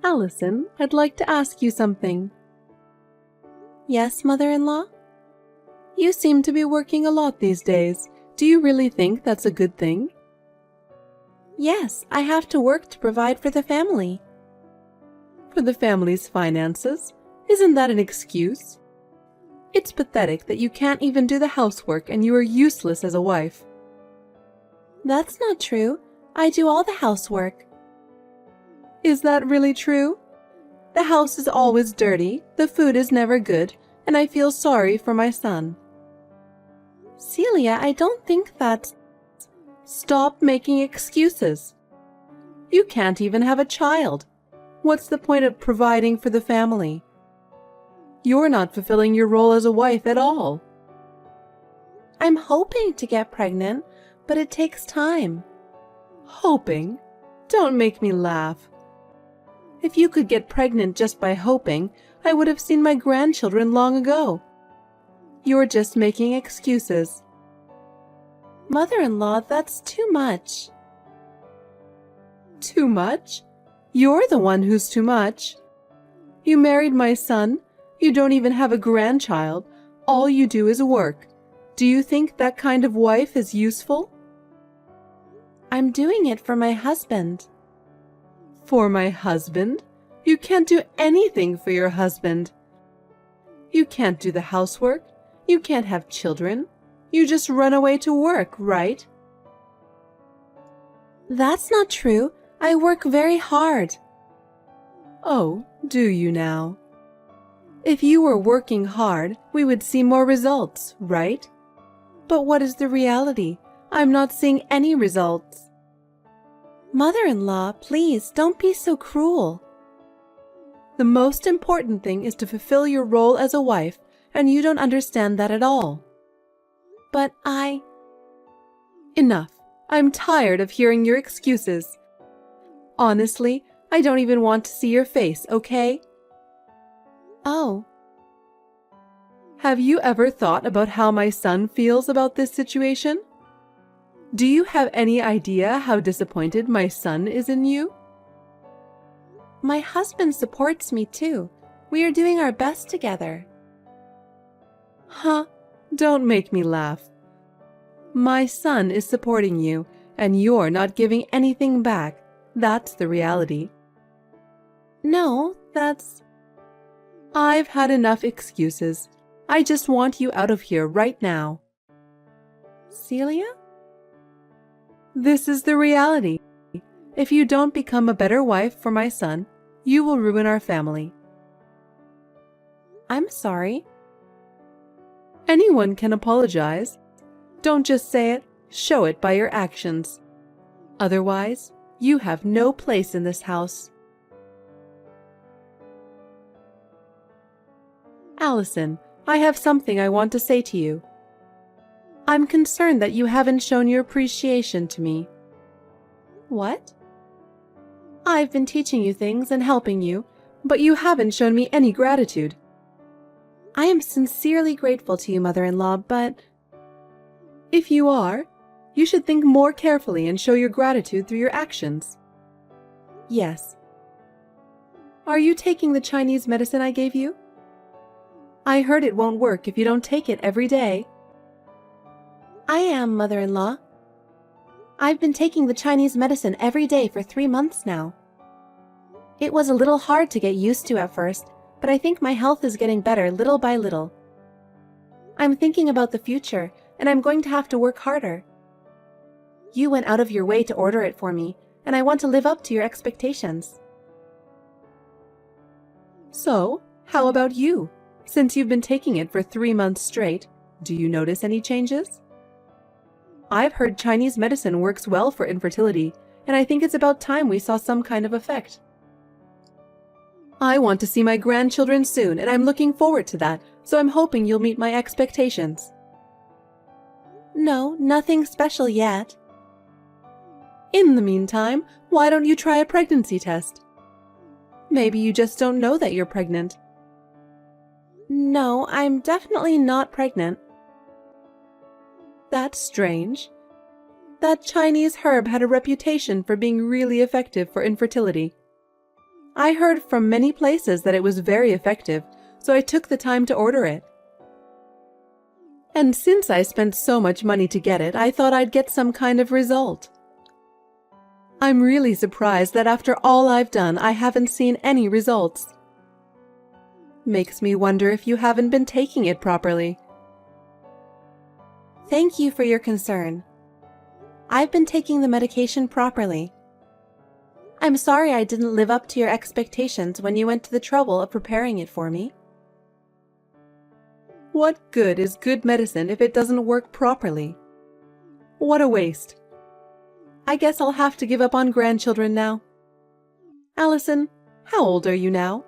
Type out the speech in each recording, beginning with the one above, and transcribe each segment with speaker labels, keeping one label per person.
Speaker 1: Allison, I'd like to ask you something. Yes, mother-in-law? You seem to be working a lot these days. Do you really think that's a good thing? Yes, I have to work to provide for the family. For the family's finances? Isn't that an excuse? It's pathetic that you can't even do the housework and you are useless as a wife. That's not true. I do all the housework. Is that really true? The house is always dirty, the food is never good, and I feel sorry for my son. Celia, I don't think that... Stop making excuses. You can't even have a child. What's the point of providing for the family? You're not fulfilling your role as a wife at all. I'm hoping to get pregnant, but it takes time. Hoping? Don't make me laugh. If you could get pregnant just by hoping, I would have seen my grandchildren long ago. You're just making excuses. Mother-in-law, that's too much. Too much? You're the one who's too much. You married my son. You don't even have a grandchild. All you do is work. Do you think that kind of wife is useful? I'm doing it for my husband. For my husband? You can't do anything for your husband. You can't do the housework. You can't have children. You just run away to work, right? That's not true. I work very hard. Oh, do you now? If you were working hard, we would see more results, right? But what is the reality? I'm not seeing any results. Mother-in-law, please don't be so cruel. The most important thing is to fulfill your role as a wife, and you don't understand that at all. But Enough. I'm tired of hearing your excuses. Honestly, I don't even want to see your face, okay? Oh. Have you ever thought about how my son feels about this situation? Do you have any idea how disappointed my son is in you? My husband supports me too. We are doing our best together. Huh? Don't make me laugh. My son is supporting you, and you're not giving anything back. That's the reality. No, that's... I've had enough excuses. I just want you out of here right now. Celia? This is the reality. If you don't become a better wife for my son, you will ruin our family. I'm sorry. Anyone can apologize. Don't just say it, show it by your actions. Otherwise, you have no place in this house. Allison, I have something I want to say to you. I'm concerned that you haven't shown your appreciation to me. What? I've been teaching you things and helping you, but you haven't shown me any gratitude. I am sincerely grateful to you, mother-in-law, but... If you are, you should think more carefully and show your gratitude through your actions. Yes. Are you taking the Chinese medicine I gave you? I heard it won't work if you don't take it every day. I am, mother-in-law. I've been taking the Chinese medicine every day for 3 months now. It was a little hard to get used to at first, but I think my health is getting better little by little. I'm thinking about the future, and I'm going to have to work harder. You went out of your way to order it for me, and I want to live up to your expectations. So, how about you? Since you've been taking it for 3 months straight, do you notice any changes? I've heard Chinese medicine works well for infertility, and I think it's about time we saw some kind of effect. I want to see my grandchildren soon, and I'm looking forward to that, so I'm hoping you'll meet my expectations. No, nothing special yet. In the meantime, why don't you try a pregnancy test? Maybe you just don't know that you're pregnant. No, I'm definitely not pregnant. That's strange. That Chinese herb had a reputation for being really effective for infertility. I heard from many places that it was very effective, so I took the time to order it. And since I spent so much money to get it, I thought I'd get some kind of result. I'm really surprised that after all I've done, I haven't seen any results. Makes me wonder if you haven't been taking it properly. Thank you for your concern. I've been taking the medication properly. I'm sorry I didn't live up to your expectations when you went to the trouble of preparing it for me. What good is good medicine if it doesn't work properly? What a waste. I guess I'll have to give up on grandchildren now. Allison, how old are you now?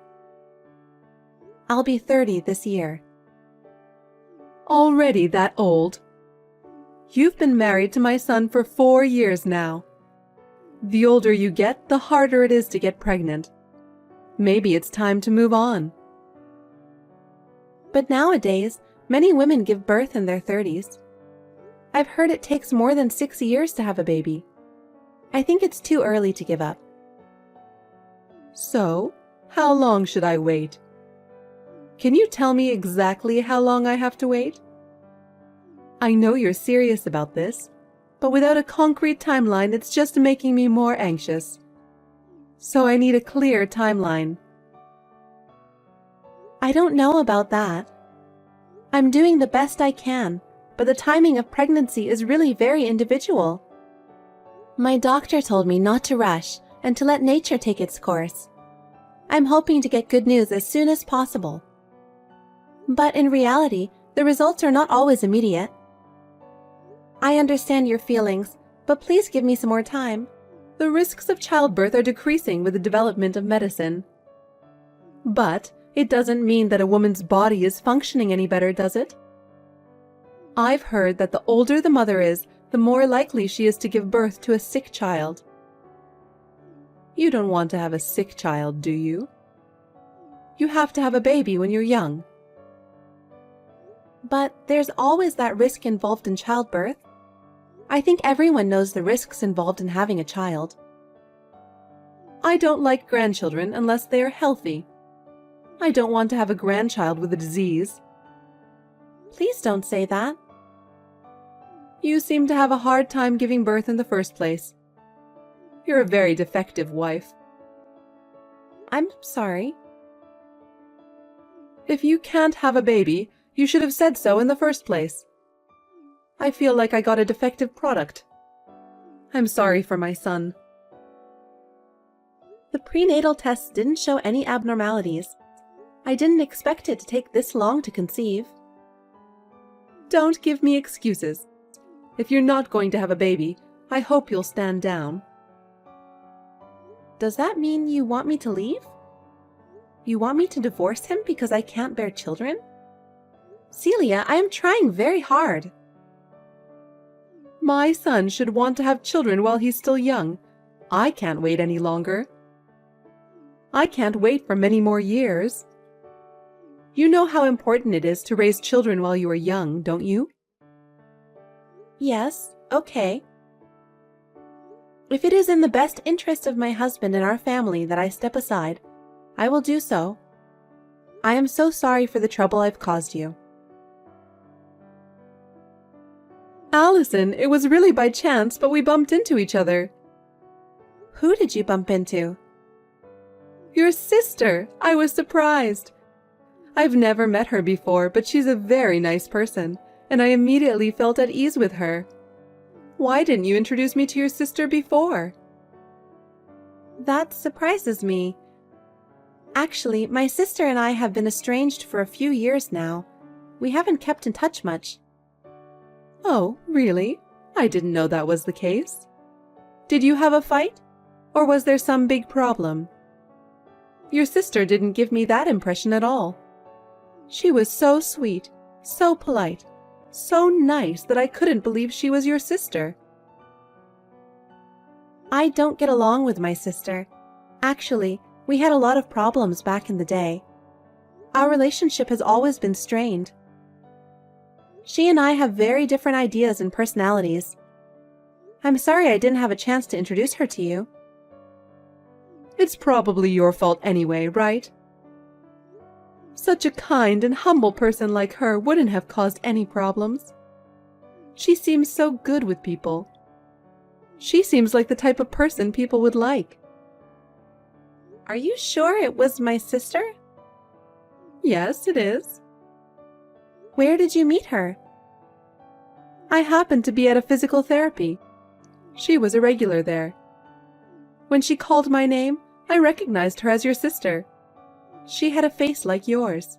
Speaker 1: I'll be 30 this year. Already that old? You've been married to my son for 4 years now. The older you get, the harder it is to get pregnant. Maybe it's time to move on. But nowadays, many women give birth in their 30s. I've heard it takes more than 6 years to have a baby. I think it's too early to give up. So, how long should I wait? Can you tell me exactly how long I have to wait? I know you're serious about this, but without a concrete timeline, it's just making me more anxious. So I need a clear timeline. I don't know about that. I'm doing the best I can, but the timing of pregnancy is really very individual. My doctor told me not to rush and to let nature take its course. I'm hoping to get good news as soon as possible. But in reality, the results are not always immediate. I understand your feelings, but please give me some more time. The risks of childbirth are decreasing with the development of medicine. But it doesn't mean that a woman's body is functioning any better, does it? I've heard that the older the mother is, the more likely she is to give birth to a sick child. You don't want to have a sick child, do you? You have to have a baby when you're young. But there's always that risk involved in childbirth. I think everyone knows the risks involved in having a child. I don't like grandchildren unless they are healthy. I don't want to have a grandchild with a disease. Please don't say that. You seem to have a hard time giving birth in the first place. You're a very defective wife. I'm sorry. If you can't have a baby, you should have said so in the first place. I feel like I got a defective product. I'm sorry for my son. The prenatal tests didn't show any abnormalities. I didn't expect it to take this long to conceive. Don't give me excuses. If you're not going to have a baby, I hope you'll stand down. Does that mean you want me to leave? You want me to divorce him because I can't bear children? Celia, I am trying very hard. My son should want to have children while he's still young. I can't wait any longer. I can't wait for many more years. You know how important it is to raise children while you are young, don't you? Yes, okay. If it is in the best interest of my husband and our family that I step aside, I will do so. I am so sorry for the trouble I've caused you. Allison, it was really by chance, but we bumped into each other. Who did you bump into? Your sister. I was surprised. I've never met her before, but she's a very nice person, and I immediately felt at ease with her. Why didn't you introduce me to your sister before? That surprises me. Actually, my sister and I have been estranged for a few years now. We haven't kept in touch much. Oh, really? I didn't know that was the case. Did you have a fight? Or was there some big problem? Your sister didn't give me that impression at all. She was so sweet, so polite, so nice that I couldn't believe she was your sister. I don't get along with my sister. Actually, we had a lot of problems back in the day. Our relationship has always been strained. She and I have very different ideas and personalities. I'm sorry I didn't have a chance to introduce her to you. It's probably your fault anyway, right? Such a kind and humble person like her wouldn't have caused any problems. She seems so good with people. She seems like the type of person people would like. Are you sure it was my sister? Yes, it is. Where did you meet her? I happened to be at a physical therapy. She was a regular there. When she called my name, I recognized her as your sister. She had a face like yours.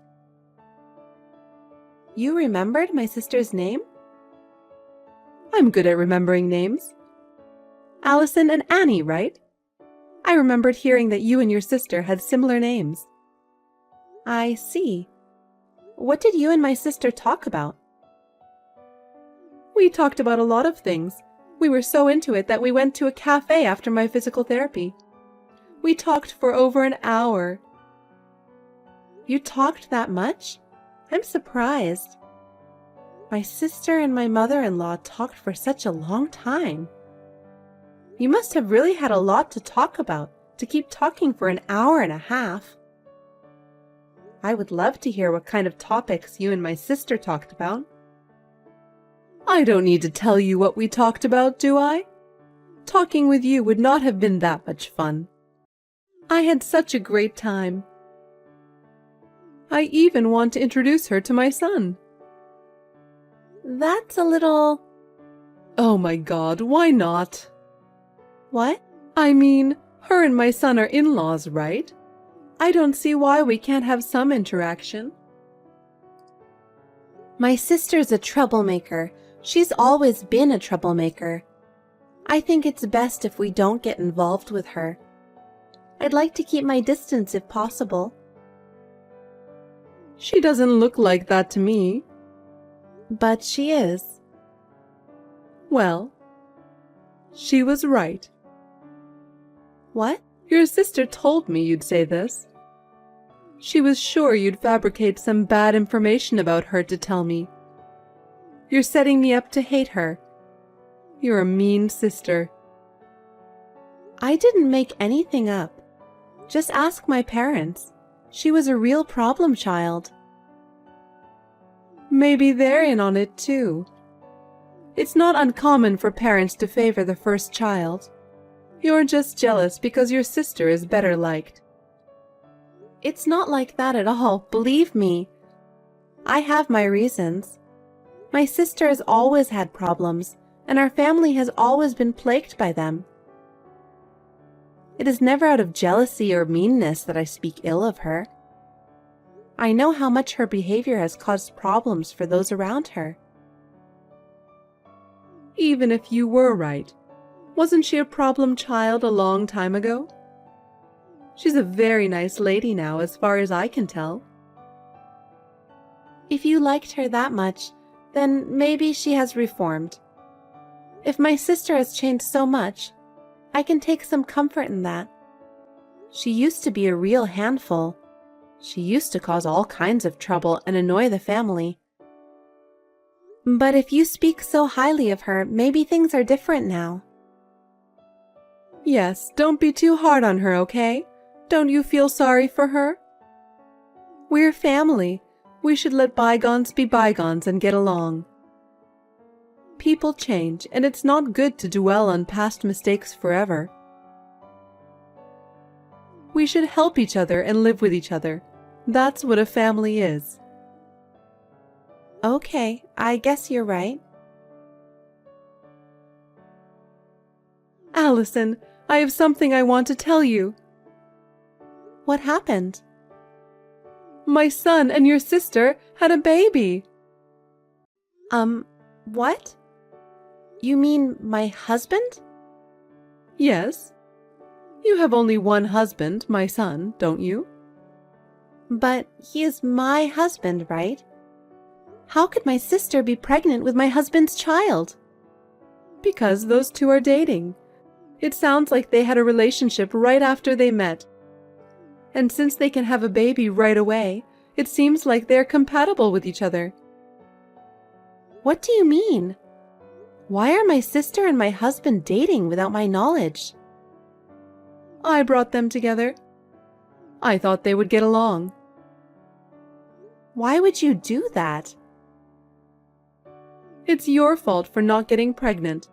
Speaker 1: You remembered my sister's name? I'm good at remembering names. Allison and Annie, right? I remembered hearing that you and your sister had similar names. I see. What did you and my sister talk about? We talked about a lot of things. We were so into it that we went to a cafe after my physical therapy. We talked for over an hour. You talked that much? I'm surprised. My sister and my mother-in-law talked for such a long time. You must have really had a lot to talk about to keep talking for an hour and a half. I would love to hear what kind of topics you and my sister talked about. I don't need to tell you what we talked about, do I? Talking with you would not have been that much fun. I had such a great time. I even want to introduce her to my son. That's a little... Oh my God, why not? What? I mean, her and my son are in-laws, right? I don't see why we can't have some interaction. My sister's a troublemaker. She's always been a troublemaker. I think it's best if we don't get involved with her. I'd like to keep my distance if possible. She doesn't look like that to me. But she is. Well, she was right. What? Your sister told me you'd say this. She was sure you'd fabricate some bad information about her to tell me. You're setting me up to hate her. You're a mean sister. I didn't make anything up. Just ask my parents. She was a real problem child. Maybe they're in on it too. It's not uncommon for parents to favor the first child. You're just jealous because your sister is better liked. It's not like that at all, believe me. I have my reasons. My sister has always had problems, and our family has always been plagued by them. It is never out of jealousy or meanness that I speak ill of her. I know how much her behavior has caused problems for those around her. Even if you were right, wasn't she a problem child a long time ago? She's a very nice lady now, as far as I can tell. If you liked her that much, then maybe she has reformed. If my sister has changed so much, I can take some comfort in that. She used to be a real handful. She used to cause all kinds of trouble and annoy the family. But if you speak so highly of her, maybe things are different now. Yes, don't be too hard on her, okay? Don't you feel sorry for her? We're family. We should let bygones be bygones and get along. People change, and it's not good to dwell on past mistakes forever. We should help each other and live with each other. That's what a family is. Okay, I guess you're right. Allison, I have something I want to tell you. What happened? My son and your sister had a baby. What? You mean my husband? Yes. You have only one husband, my son, don't you? But he is my husband, right? How could my sister be pregnant with my husband's child? Because those two are dating. It sounds like they had a relationship right after they met. And since they can have a baby right away, it seems like they're compatible with each other. What do you mean? Why are my sister and my husband dating without my knowledge? I brought them together. I thought they would get along.
Speaker 2: Why would you do that?
Speaker 1: It's your fault for not getting pregnant.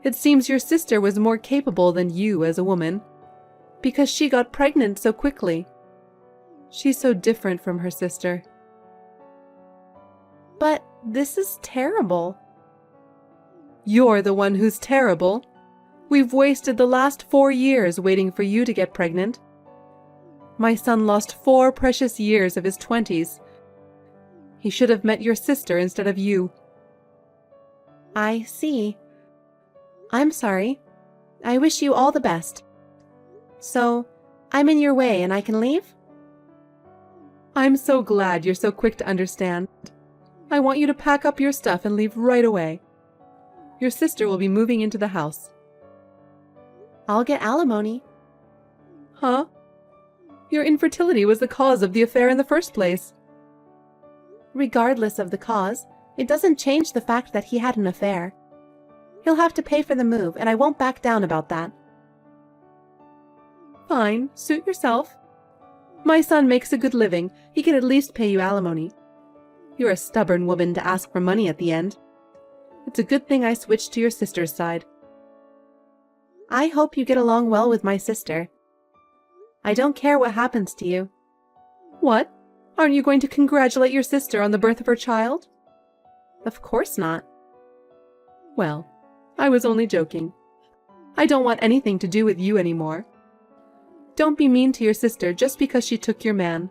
Speaker 1: It seems your sister was more capable than you as a woman, because she got pregnant so quickly. She's so different from her sister.
Speaker 2: But this is terrible.
Speaker 1: You're the one who's terrible. We've wasted the last 4 years waiting for you to get pregnant. My son lost 4 precious years of his 20s. He should have met your sister instead of you.
Speaker 2: I see. I'm sorry. I wish you all the best. So, I'm in your way and I can leave?
Speaker 1: I'm so glad you're so quick to understand. I want you to pack up your stuff and leave right away. Your sister will be moving into the house.
Speaker 2: I'll get alimony.
Speaker 1: Huh? Your infertility was the cause of the affair in the first place.
Speaker 2: Regardless of the cause, it doesn't change the fact that he had an affair. He'll have to pay for the move, and I won't back down about that.
Speaker 1: Fine, suit yourself. My son makes a good living. He can at least pay you alimony. You're a stubborn woman to ask for money at the end. It's a good thing I switched to your sister's side.
Speaker 2: I hope you get along well with my sister. I don't care what happens to you.
Speaker 1: What? Aren't you going to congratulate your sister on the birth of her child?
Speaker 2: Of course not.
Speaker 1: Well, I was only joking. I don't want anything to do with you anymore. Don't be mean to your sister just because she took your man.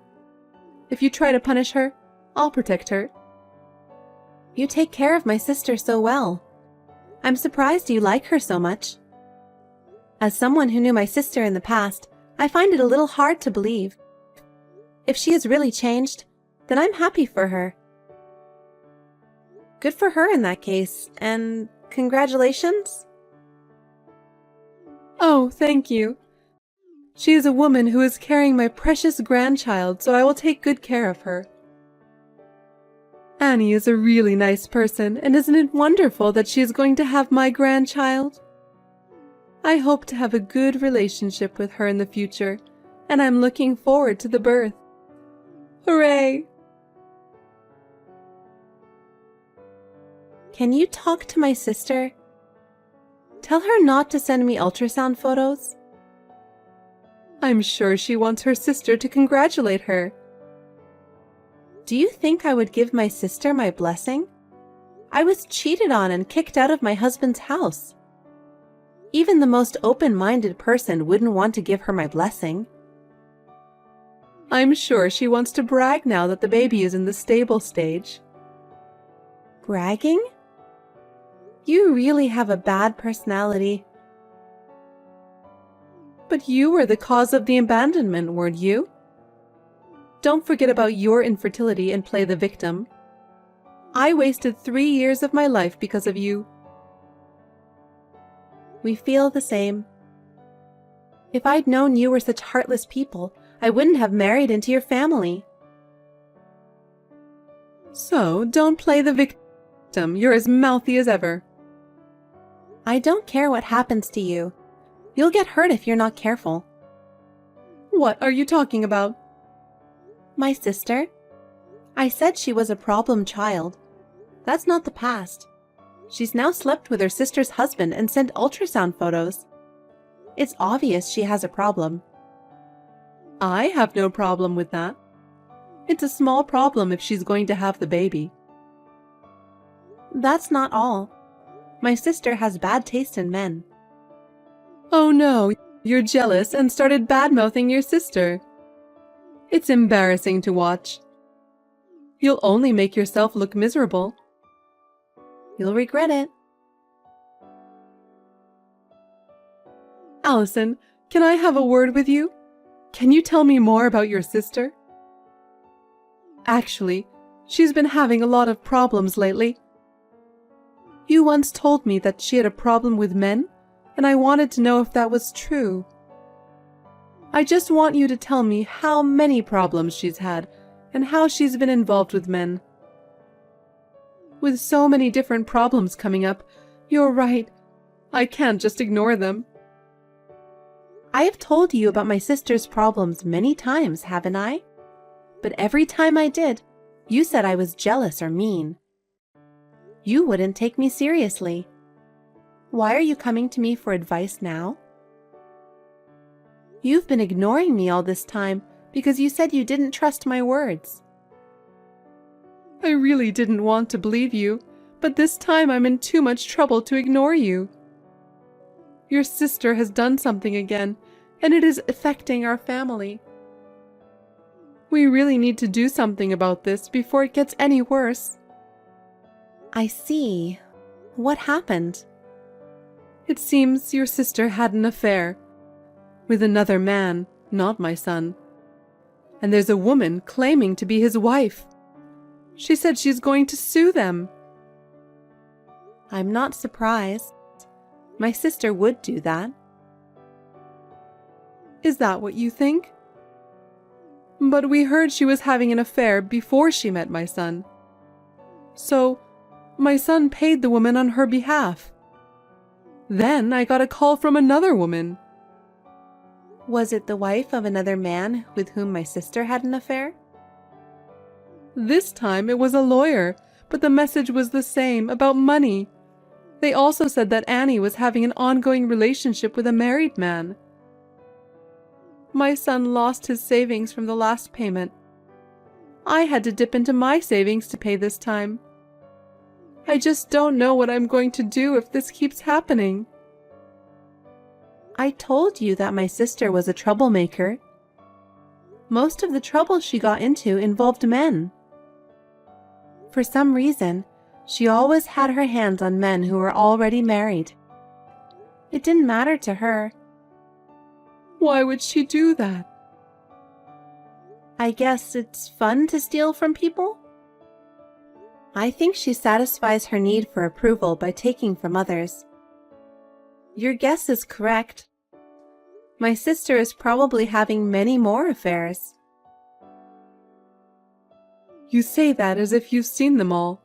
Speaker 1: If you try to punish her, I'll protect her.
Speaker 2: You take care of my sister so well. I'm surprised you like her so much. As someone who knew my sister in the past, I find it a little hard to believe. If she has really changed, then I'm happy for her. Good for her in that case, and congratulations.
Speaker 1: Oh, thank you. She is a woman who is carrying my precious grandchild, so I will take good care of her. Annie is a really nice person, and isn't it wonderful that she is going to have my grandchild? I hope to have a good relationship with her in the future, and I'm looking forward to the birth. Hooray!
Speaker 2: Can you talk to my sister? Tell her not to send me ultrasound photos.
Speaker 1: I'm sure she wants her sister to congratulate her.
Speaker 2: Do you think I would give my sister my blessing? I was cheated on and kicked out of my husband's house. Even the most open-minded person wouldn't want to give her my blessing.
Speaker 1: I'm sure she wants to brag now that the baby is in the stable stage.
Speaker 2: Bragging? You really have a bad personality.
Speaker 1: But you were the cause of the abandonment, weren't you? Don't forget about your infertility and play the victim. I wasted 3 years of my life because of you.
Speaker 2: We feel the same. If I'd known you were such heartless people, I wouldn't have married into your family.
Speaker 1: So, don't play the victim. You're as mouthy as ever.
Speaker 2: I don't care what happens to you. You'll get hurt if you're not careful.
Speaker 1: What are you talking about?
Speaker 2: My sister. I said she was a problem child. That's not the past. She's now slept with her sister's husband and sent ultrasound photos. It's obvious she has a problem.
Speaker 1: I have no problem with that. It's a small problem if she's going to have the baby.
Speaker 2: That's not all. My sister has bad taste in men.
Speaker 1: Oh no, you're jealous and started bad-mouthing your sister. It's embarrassing to watch. You'll only make yourself look miserable.
Speaker 2: You'll regret it.
Speaker 1: Allison, can I have a word with you? Can you tell me more about your sister? Actually, she's been having a lot of problems lately. You once told me that she had a problem with men, and I wanted to know if that was true. I just want you to tell me how many problems she's had and how she's been involved with men. With so many different problems coming up, you're right. I can't just ignore them.
Speaker 2: I have told you about my sister's problems many times, haven't I? But every time I did, you said I was jealous or mean. You wouldn't take me seriously. Why are you coming to me for advice now? You've been ignoring me all this time because you said you didn't trust my words.
Speaker 1: I really didn't want to believe you, but this time I'm in too much trouble to ignore you. Your sister has done something again, and it is affecting our family. We really need to do something about this before it gets any worse.
Speaker 2: I see. What happened?
Speaker 1: It seems your sister had an affair with another man, not my son. And there's a woman claiming to be his wife. She said she's going to sue them.
Speaker 2: I'm not surprised. My sister would do that.
Speaker 1: Is that what you think? But we heard she was having an affair before she met my son. So, my son paid the woman on her behalf. Then I got a call from another woman.
Speaker 2: Was it the wife of another man with whom my sister had an affair?
Speaker 1: This time it was a lawyer, but the message was the same, about money. They also said that Annie was having an ongoing relationship with a married man. My son lost his savings from the last payment. I had to dip into my savings to pay this time. I just don't know what I'm going to do if this keeps happening.
Speaker 2: I told you that my sister was a troublemaker. Most of the trouble she got into involved men. For some reason, she always had her hands on men who were already married. It didn't matter to her.
Speaker 1: Why would she do that?
Speaker 2: I guess it's fun to steal from people? I think she satisfies her need for approval by taking from others. Your guess is correct. My sister is probably having many more affairs.
Speaker 1: You say that as if you've seen them all.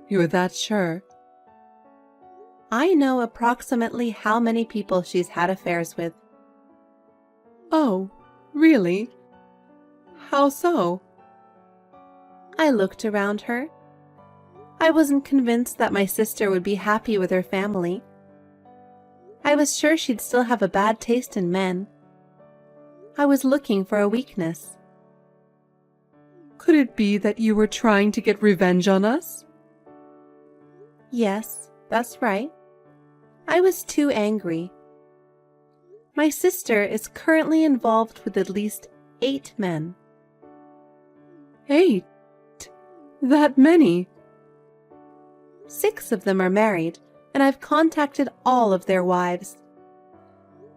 Speaker 1: You're that sure?
Speaker 2: I know approximately how many people she's had affairs with.
Speaker 1: Oh, really? How so?
Speaker 2: I looked around her. I wasn't convinced that my sister would be happy with her family. I was sure she'd still have a bad taste in men. I was looking for a weakness.
Speaker 1: Could it be that you were trying to get revenge on us?
Speaker 2: Yes, that's right. I was too angry. My sister is currently involved with at least 8 men.
Speaker 1: 8? That many?
Speaker 2: 6 of them are married, and I've contacted all of their wives.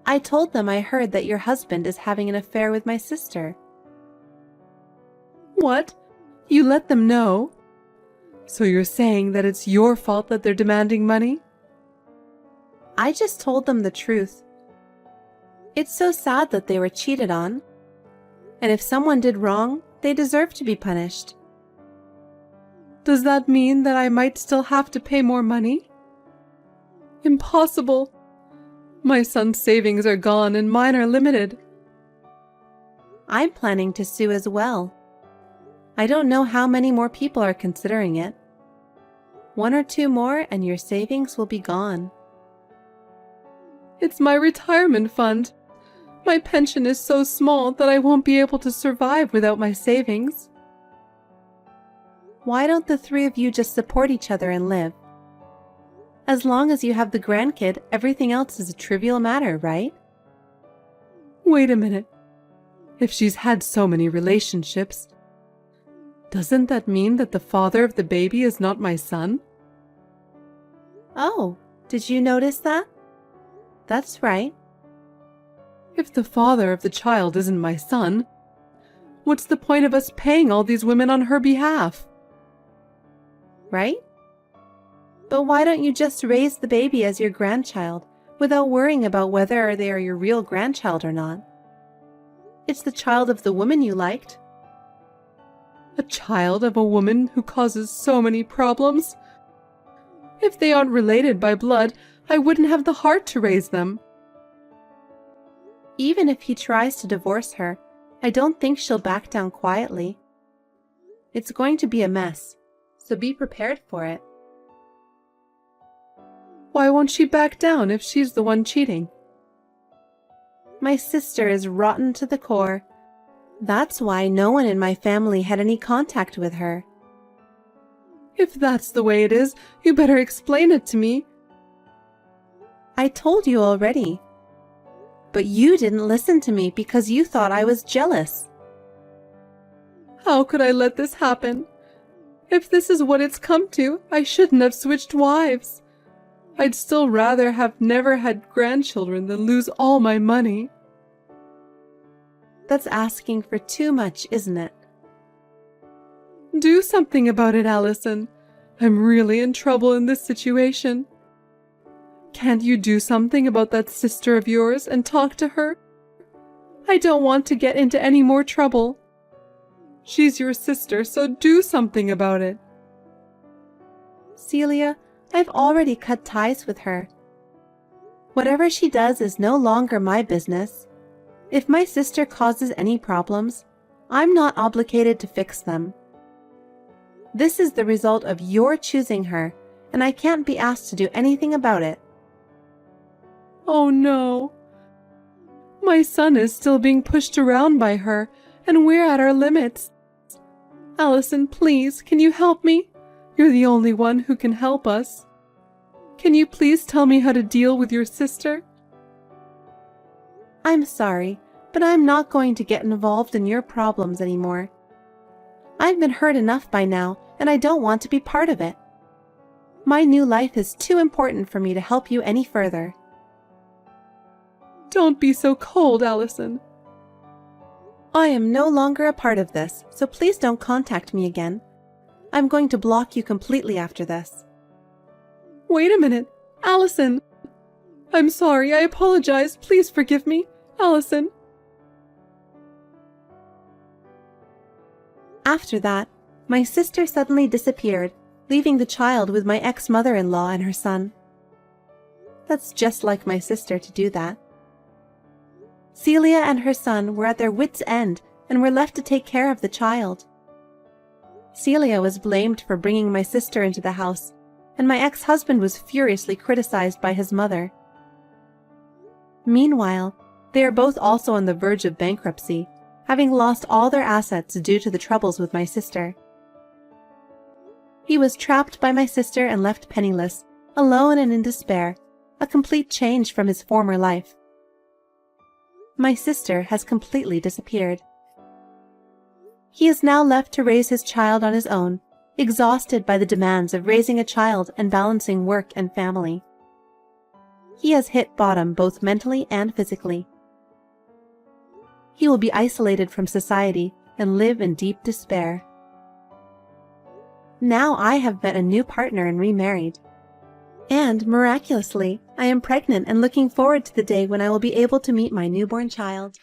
Speaker 2: I told them I heard that your husband is having an affair with my sister.
Speaker 1: What? You let them know? So you're saying that it's your fault that they're demanding money?
Speaker 2: I just told them the truth. It's so sad that they were cheated on. And if someone did wrong, they deserve to be punished.
Speaker 1: Does that mean that I might still have to pay more money? Impossible. My son's savings are gone and mine are limited.
Speaker 2: I'm planning to sue as well. I don't know how many more people are considering it. 1 or 2 more and your savings will be gone.
Speaker 1: It's my retirement fund. My pension is so small that I won't be able to survive without my savings.
Speaker 2: Why don't the 3 of you just support each other and live? As long as you have the grandkid, everything else is a trivial matter, right?
Speaker 1: Wait a minute. If she's had so many relationships, doesn't that mean that the father of the baby is not my son?
Speaker 2: Oh, did you notice that? That's right.
Speaker 1: If the father of the child isn't my son, what's the point of us paying all these women on her behalf?
Speaker 2: Right? But why don't you just raise the baby as your grandchild without worrying about whether they are your real grandchild or not? It's the child of the woman you liked.
Speaker 1: A child of a woman who causes so many problems? If they aren't related by blood, I wouldn't have the heart to raise them.
Speaker 2: Even if he tries to divorce her, I don't think she'll back down quietly. It's going to be a mess, so be prepared for it.
Speaker 1: Why won't she back down if she's the one cheating?
Speaker 2: My sister is rotten to the core. That's why no one in my family had any contact with her.
Speaker 1: If that's the way it is, you better explain it to me.
Speaker 2: I told you already. But you didn't listen to me because you thought I was jealous.
Speaker 1: How could I let this happen? If this is what it's come to, I shouldn't have switched wives. I'd still rather have never had grandchildren than lose all my money.
Speaker 2: That's asking for too much, isn't it?
Speaker 1: Do something about it, Allison. I'm really in trouble in this situation. Can't you do something about that sister of yours and talk to her? I don't want to get into any more trouble. She's your sister, so do something about it.
Speaker 2: Celia, I've already cut ties with her. Whatever she does is no longer my business. If my sister causes any problems, I'm not obligated to fix them. This is the result of your choosing her, and I can't be asked to do anything about it.
Speaker 1: Oh no. My son is still being pushed around by her, and we're at our limits. Allison, please, can you help me? You're the only one who can help us. Can you please tell me how to deal with your sister?
Speaker 2: I'm sorry, but I'm not going to get involved in your problems anymore. I've been hurt enough by now, and I don't want to be part of it. My new life is too important for me to help you any further.
Speaker 1: Don't be so cold, Allison.
Speaker 2: I am no longer a part of this, so please don't contact me again. I'm going to block you completely after this.
Speaker 1: Wait a minute, Allison. I'm sorry, I apologize. Please forgive me, Allison.
Speaker 2: After that, my sister suddenly disappeared, leaving the child with my ex-mother-in-law and her son. That's just like my sister to do that. Celia and her son were at their wits' end and were left to take care of the child. Celia was blamed for bringing my sister into the house, and my ex-husband was furiously criticized by his mother. Meanwhile, they are both also on the verge of bankruptcy, having lost all their assets due to the troubles with my sister. He was trapped by my sister and left penniless, alone and in despair, a complete change from his former life. My sister has completely disappeared. He is now left to raise his child on his own, exhausted by the demands of raising a child and balancing work and family. He has hit bottom both mentally and physically. He will be isolated from society and live in deep despair. Now I have met a new partner and remarried. And, miraculously, I am pregnant and looking forward to the day when I will be able to meet my newborn child.